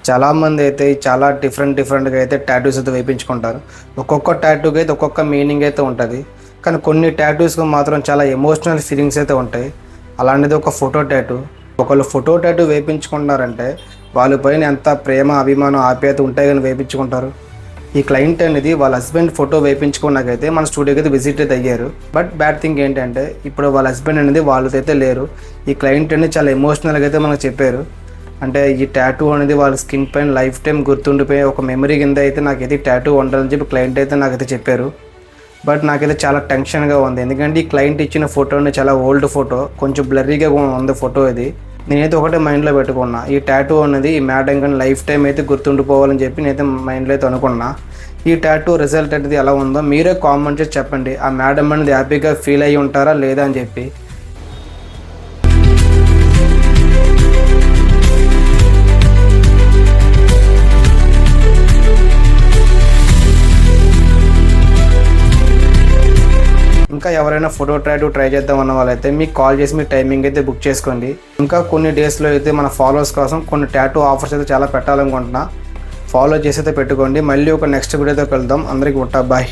చాలామంది అయితే చాలా డిఫరెంట్‌గా అయితే టాటూస్ అయితే వేపించుకుంటారు. ఒక్కొక్క టాటూకి అయితే ఒక్కొక్క మీనింగ్ అయితే ఉంటది. కానీ కొన్ని టాటూస్‌కి మాత్రం చాలా ఎమోషనల్ ఫీలింగ్స్ అయితే ఉంటాయి. అలాంటిది ఒక ఫోటో టాటూ. ఒకళ్ళు ఫోటో టాటూ వేపించుకున్నారంటే వాళ్ళ పైన ఎంత ప్రేమ, అభిమానం, ఆప్యాయత ఉంటే గాని వేపించుకుంటారు. ఈ క్లయింట్ అనేది వాళ్ళ హస్బెండ్ ఫోటో వేపించుకున్నాకైతే మన స్టూడియోకి అయితే విజిట్ అయితే అయ్యారు. బట్ బ్యాడ్ థింగ్ ఏంటంటే ఇప్పుడు వాళ్ళ హస్బెండ్ అనేది వాళ్ళతో అయితే లేరు. ఈ క్లయింట్ అనేది చాలా ఎమోషనల్‌గా అయితే మనకు చెప్పారు. అంటే ఈ టాటూ అనేది వాళ్ళ స్కిన్ పైన లైఫ్ టైం గుర్తుండిపోయే ఒక మెమరీ కింద అయితే నాకైతే ఈ టాటూ ఉండాలని చెప్పి క్లయింట్ అయితే నాకైతే చెప్పారు. బట్ నాకైతే చాలా టెన్షన్గా ఉంది. ఎందుకంటే ఈ క్లయింట్ ఇచ్చిన ఫోటోని చాలా ఓల్డ్ ఫోటో, కొంచెం బ్లర్రీగా ఉంది ఫోటో ఇది. నేనైతే ఒకటే మైండ్లో పెట్టుకున్నా, ఈ టాటూ అనేది ఈ మేడం కానీ లైఫ్ టైం అయితే గుర్తుండిపోవాలని చెప్పి నేనైతే మైండ్లో అయితే అనుకున్నా. ఈ టాటూ రిజల్ట్ అనేది ఎలా ఉందో మీరే కామెంట్ చేసి చెప్పండి. ఆ మేడం అనేది హ్యాపీగా ఫీల్ అయ్యి ఉంటారా లేదా అని చెప్పి. ఇంకా ఎవరైనా ఫోటో టాటూ ట్రై చేద్దాం అన్న వాళ్ళైతే మీకు కాల్ చేసి మీ టైమింగ్ అయితే బుక్ చేసుకోండి. ఇంకా కొన్ని డేస్లో అయితే మన ఫాలోవర్స్ కోసం కొన్ని టాటూ ఆఫర్స్ అయితే చాలా పెట్టాలనుకుంటున్నా. ఫాలో చేసి అయితే పెట్టుకోండి. మళ్ళీ ఒక నెక్స్ట్ వీడియోతో కలుద్దాం. అందరికీ బాయ్.